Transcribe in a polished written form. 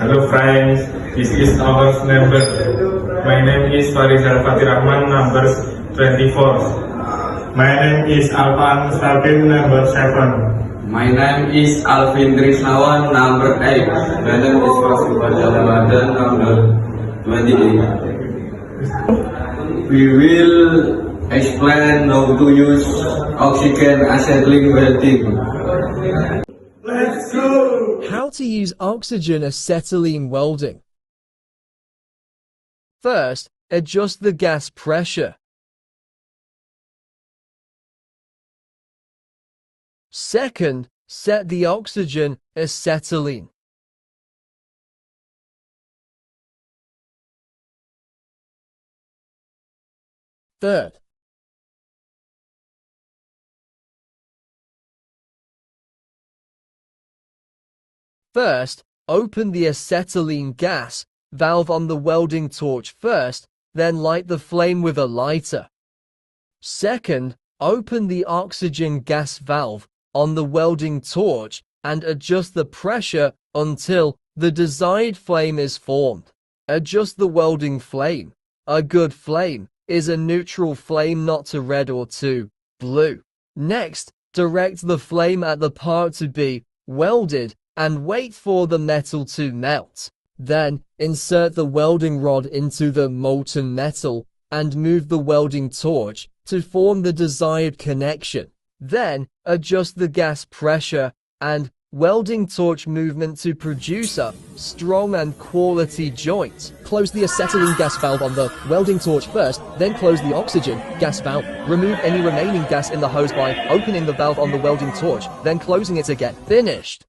Hello friends, this is our number. My name is Farizal Fatih Rahman, number 24. My name is Alvan Mustabin, number 7. My name is Alvin Trisnawan, number 8. My name is Fasil Ramadan, number 28. We will explain how to use oxygen acetylene welding. Let's go! How to use oxygen acetylene welding. First, adjust the gas pressure. Second, set the oxygen acetylene. Third, first, open the acetylene gas valve on the welding torch first, then light the flame with a lighter. Second, open the oxygen gas valve on the welding torch and adjust the pressure until the desired flame is formed. Adjust the welding flame. A good flame is a neutral flame, not too red or too blue. Next, direct the flame at the part to be welded and wait for the metal to melt. Then, insert the welding rod into the molten metal and move the welding torch to form the desired connection. Then, adjust the gas pressure and welding torch movement to produce a strong and quality joint. Close the acetylene gas valve on the welding torch first, then close the oxygen gas valve. Remove any remaining gas in the hose by opening the valve on the welding torch, then closing it again. Finished!